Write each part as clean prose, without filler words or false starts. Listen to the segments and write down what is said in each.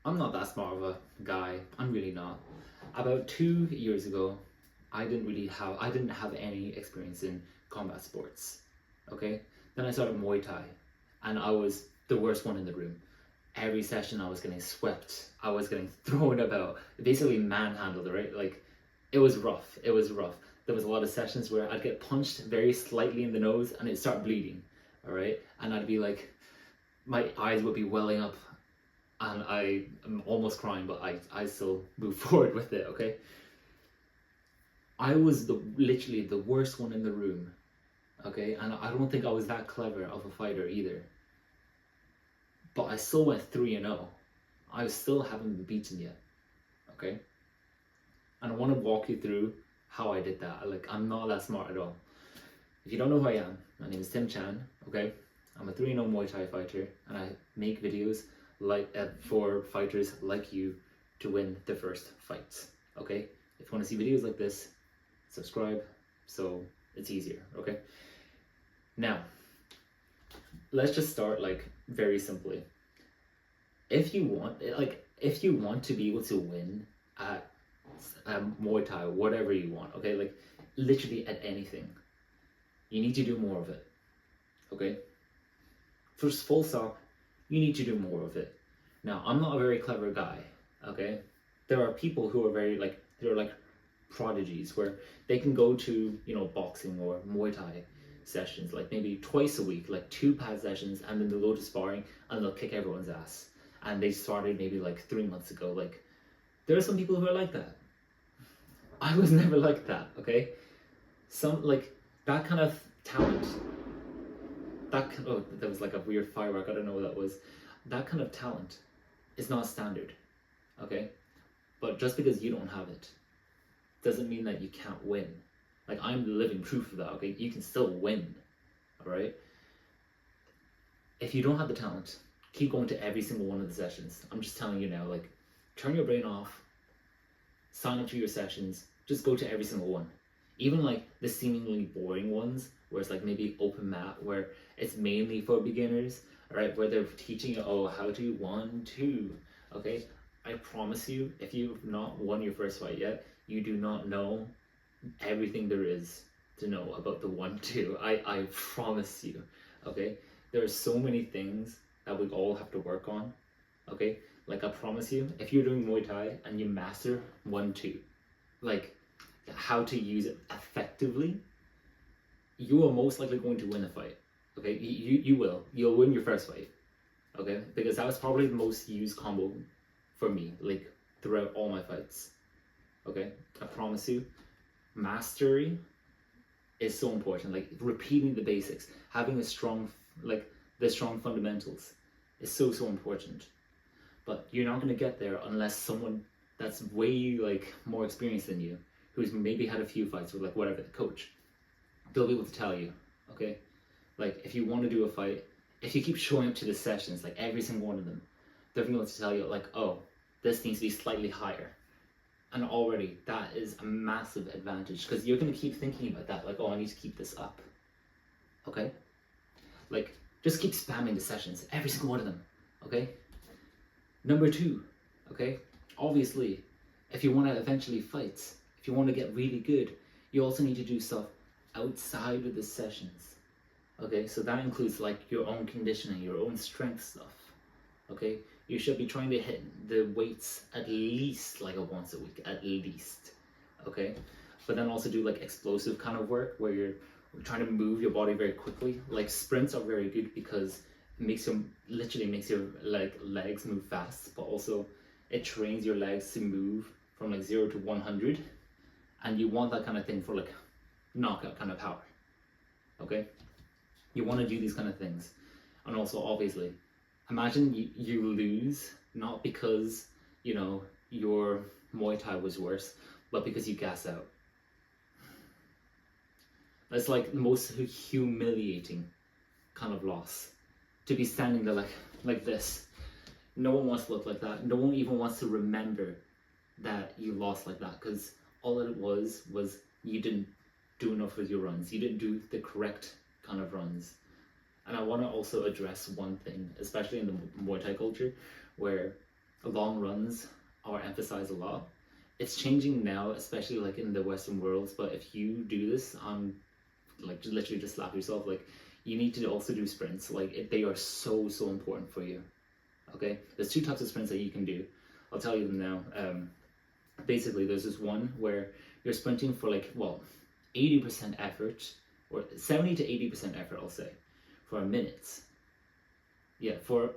I'm not that smart of a guy. I'm really not. About 2 years ago, I didn't have any experience in combat sports. Okay? Then I started Muay Thai and I was the worst one in the room. Every session I was getting swept. I was getting thrown about, basically manhandled, right? Like it was rough. It was rough. There was a lot of sessions where I'd get punched very slightly in the nose and it'd start bleeding. All right? And I'd be like, my eyes would be welling up and I am almost crying, but I still move forward with it, okay? I was literally the worst one in the room, okay? And I don't think I was that clever of a fighter either. But I still went 3-0. I still haven't been beaten yet, okay? And I want to walk you through how I did that. Like, I'm not that smart at all. If you don't know who I am, my name is Tim Chan, okay? I'm a 3-0 Muay Thai fighter, and I make videos like for fighters like you to win their first fights, okay? If you want to see videos like this, subscribe so it's easier, okay? Now, let's just start like very simply. If you want to be able to win at Muay Thai, whatever you want, okay? Like literally at anything, you need to do more of it, okay? First, full stop, you need to do more of it. Now, I'm not a very clever guy, okay? There are people who are they're like prodigies where they can go to, boxing or Muay Thai sessions, like maybe twice a week, like 2 pad sessions, and then they'll go to sparring and they'll kick everyone's ass. And they started maybe like 3 months ago. Like, there are some people who are like that. I was never like that, okay? That kind of talent, that was like a weird firework, I don't know what that was. That kind of talent is not standard, okay? But just because you don't have it doesn't mean that you can't win. Like, I'm the living proof of that, okay? You can still win, all right? If you don't have the talent, keep going to every single one of the sessions. I'm just telling you now, like, turn your brain off, sign up to your sessions, just go to every single one. Even like the seemingly boring ones, where it's like maybe open mat, where it's mainly for beginners, all right, where they're teaching you, how to 1, 2, okay? I promise you, if you've not won your first fight yet, you do not know everything there is to know about the 1, 2. I promise you, okay? There are so many things that we all have to work on, okay? Like, I promise you, if you're doing Muay Thai and you master 1, 2, like how to use it effectively, you are most likely going to win a fight, okay? You'll win your first fight, okay? Because that was probably the most used combo for me, like throughout all my fights, okay? I promise you, mastery is so important. Like repeating the basics, having the strong fundamentals is so important. But you're not going to get there unless someone that's way more experienced than you, who's maybe had a few fights with whatever, the coach, they'll be able to tell you, okay? Like, if you want to do a fight, if you keep showing up to the sessions, like every single one of them, they're going to be able to tell you, like, oh, this needs to be slightly higher. And already that is a massive advantage, because you're going to keep thinking about that, like, oh, I need to keep this up, okay? Like, just keep spamming the sessions, every single one of them, okay? Number 2, okay? Obviously, if you want to eventually fight, if you want to get really good, you also need to do stuff outside of the sessions, okay? So that includes your own conditioning, your own strength stuff, okay? You should be trying to hit the weights at least once a week, at least, okay? But then also do explosive kind of work where you're trying to move your body very quickly. Like sprints are very good because it literally makes your legs move fast, but also it trains your legs to move from 0 to 100, and you want that kind of thing for knockout kind of power, okay? You want to do these kind of things. And also, obviously, imagine you lose, not because your Muay Thai was worse, but because you gas out. That's the most humiliating kind of loss, to be standing there like this. No one wants to look like that. No one even wants to remember that you lost like that, because all it was you didn't do enough with your runs. You didn't do the correct kind of runs. And I want to also address one thing, especially in the Muay Thai culture, where long runs are emphasized a lot. It's changing now, especially like in the Western worlds. But if you do this, like literally just slap yourself. Like you need to also do sprints. Like they are so important for you. Okay, there's two types of sprints that you can do. I'll tell you them now. Basically, there's this one where you're sprinting for like 80% effort, or 70 to 80% effort, I'll say, for a minute. Yeah, for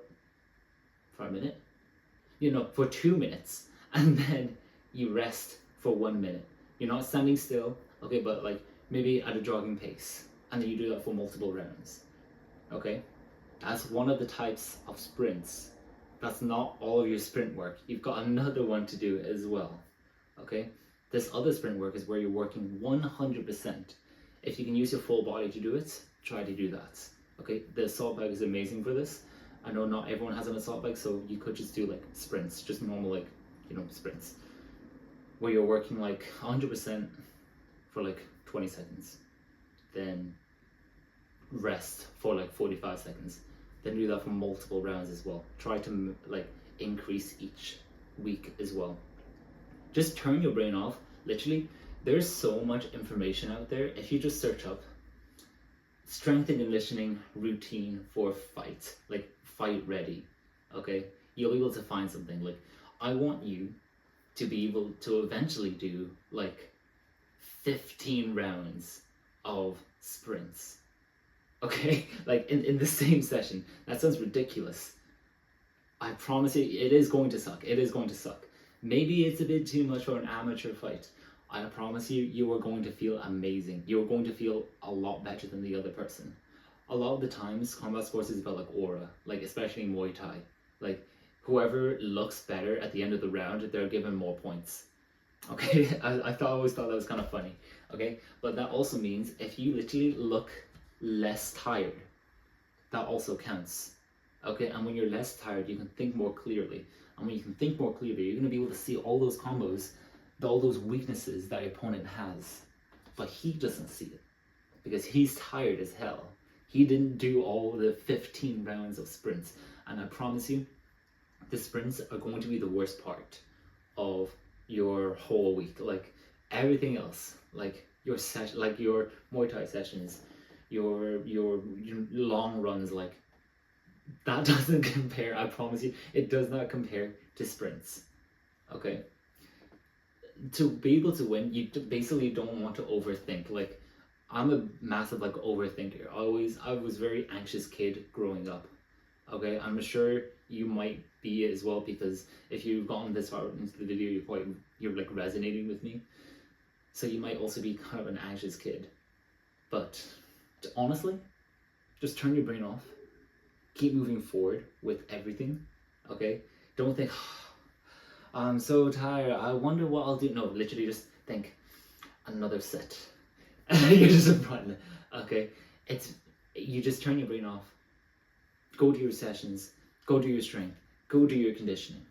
a minute. For 2 minutes, and then you rest for 1 minute. You're not standing still, okay, but like maybe at a jogging pace, and then you do that for multiple rounds. Okay, that's one of the types of sprints. That's not all of your sprint work. You've got another one to do as well. Okay, this other sprint work is where you're working 100%. If you can use your full body to do it, try to do that. Okay, the assault bike is amazing for this. I know not everyone has an assault bike, so you could just do like sprints, just normal like sprints, where you're working like 100% for like 20 seconds, then rest for like 45 seconds, then do that for multiple rounds as well. Try to like increase each week as well. Just turn your brain off. Literally, there's so much information out there. If you just search up strength and conditioning routine for fight, like fight ready, okay, you'll be able to find something. Like I want you to be able to eventually do like 15 rounds of sprints, okay, like in the same session. That sounds ridiculous. I promise you, it is going to suck. It is going to suck. Maybe it's a bit too much for an amateur fight. I promise you, you are going to feel amazing. You're going to feel a lot better than the other person. A lot of the times, combat sports is about like aura, like especially Muay Thai. Like whoever looks better at the end of the round, they're given more points. Okay, I always thought that was kind of funny. Okay, but that also means if you literally look less tired, that also counts. Okay, and when you're less tired, you can think more clearly. And when you can think more clearly, you're going to be able to see all those combos, all those weaknesses that your opponent has. But he doesn't see it because he's tired as hell. He didn't do all the 15 rounds of sprints. And I promise you, the sprints are going to be the worst part of your whole week. Like everything else, like your session, like your Muay Thai sessions, your long runs, like that doesn't compare. I promise you, it does not compare to sprints. Okay, to be able to win, you basically don't want to overthink. Like I'm a massive like overthinker. I was a very anxious kid growing up. Okay, I'm sure you might be as well, because if you've gotten this far into the video, you're like resonating with me. So you might also be kind of an anxious kid. But honestly, just turn your brain off. Keep moving forward with everything. Okay, don't think, I'm so tired, I wonder what I'll do. No, literally just think, another set. You're just run. Okay, you just turn your brain off. Go to your sessions, go do your strength, go do your conditioning.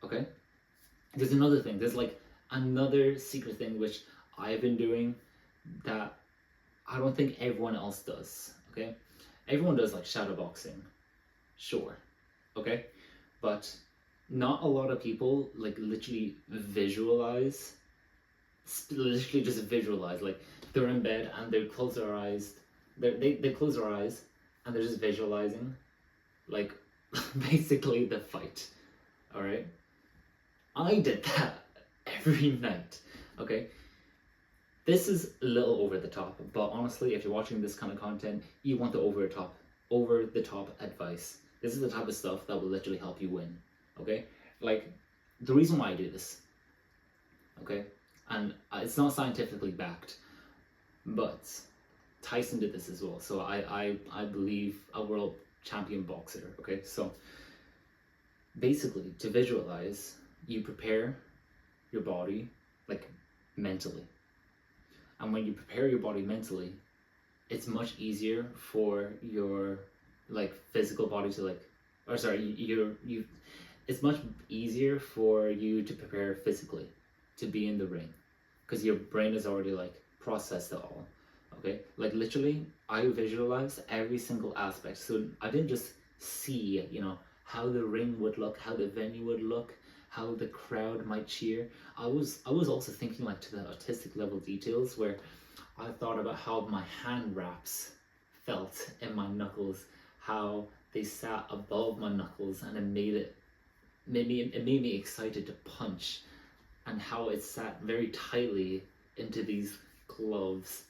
Okay, there's another thing, there's like another secret thing which I've been doing that I don't think everyone else does. Okay, everyone does like shadow boxing, sure, okay, but not a lot of people like literally visualize, literally just visualize, like they're in bed and they close their eyes, they close their eyes and they're just visualizing like basically the fight. All right, I did that every night. Okay, this is a little over the top, but honestly, if you're watching this kind of content, you want the over the top advice. This is the type of stuff that will literally help you win. Okay, like the reason why I do this, okay, and it's not scientifically backed, but Tyson did this as well. So I believe a world champion boxer. Okay, so basically to visualize, you prepare your body like mentally, and when you prepare your body mentally, it's much easier for your like physical body to like, or sorry, you it's much easier for you to prepare physically to be in the ring, because your brain has already like processed it all. Okay, like literally I visualized every single aspect, so I didn't just see, how the ring would look, how the venue would look, how the crowd might cheer. I was also thinking like to the artistic level details, where I thought about how my hand wraps felt in my knuckles, how they sat above my knuckles, and it made me excited to punch, and how it sat very tightly into these gloves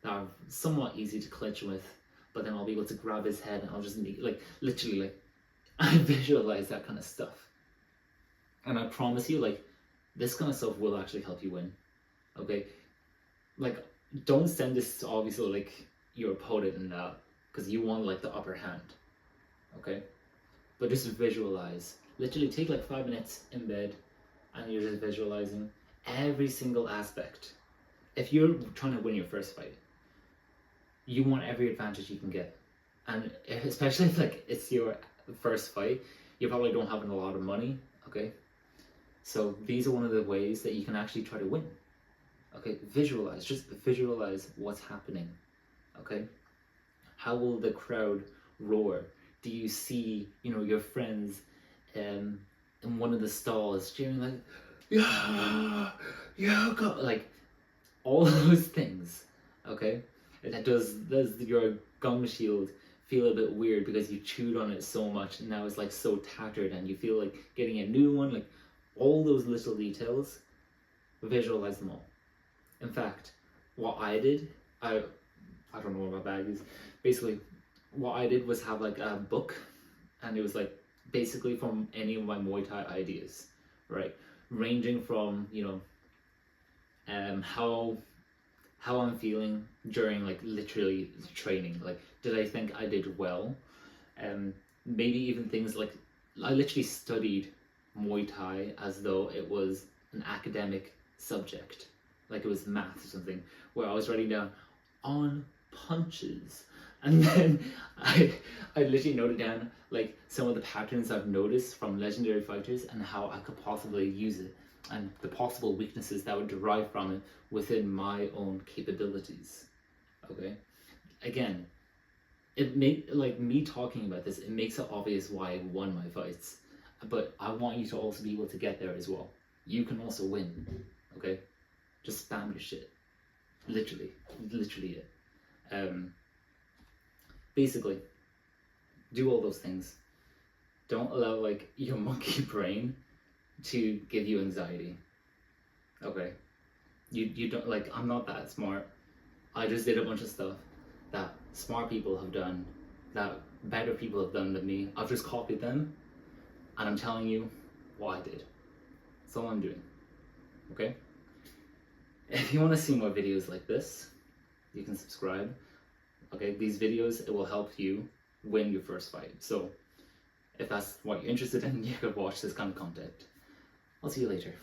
that are somewhat easy to clinch with, but then I'll be able to grab his head and I'll just make, like, literally, like, I visualize that kind of stuff. And I promise you, like, this kind of stuff will actually help you win. Okay? Like, don't send this to obviously, like, your opponent and that, because you want, like, the upper hand. Okay? But just visualize. Literally take like 5 minutes in bed and you're just visualizing every single aspect. If you're trying to win your first fight, you want every advantage you can get. And especially if like it's your first fight, you probably don't have a lot of money, okay? So these are one of the ways that you can actually try to win. Okay, visualize, just visualize what's happening. Okay? How will the crowd roar? Do you see, your friends in one of the stalls cheering like, yeah, yeah, go, like all those things, okay? That does your gum shield feel a bit weird because you chewed on it so much and now it's like so tattered and you feel like getting a new one, like all those little details, visualize them all. In fact, what I did, I don't know what my bag is. Basically, what I did was have like a book, and it was like basically from any of my Muay Thai ideas, right? Ranging from how I'm feeling during like literally training. Like, did I think I did well? Maybe even things like I literally studied Muay Thai as though it was an academic subject, like it was math or something, where I was writing down on punches. And then I literally noted down like some of the patterns I've noticed from legendary fighters and how I could possibly use it, and the possible weaknesses that would derive from it within my own capabilities. Okay? Again, like me talking about this, it makes it obvious why I won my fights. But I want you to also be able to get there as well. You can also win. Okay? Just spam your shit. Literally it. Basically, do all those things. Don't allow like your monkey brain to give you anxiety. Okay? You don't, like, I'm not that smart. I just did a bunch of stuff that smart people have done, that better people have done than me. I've just copied them, and I'm telling you what I did. That's all I'm doing. Okay? If you want to see more videos like this, you can subscribe. Okay, these videos, it will help you win your first fight. So if that's what you're interested in, you could watch this kind of content. I'll see you later.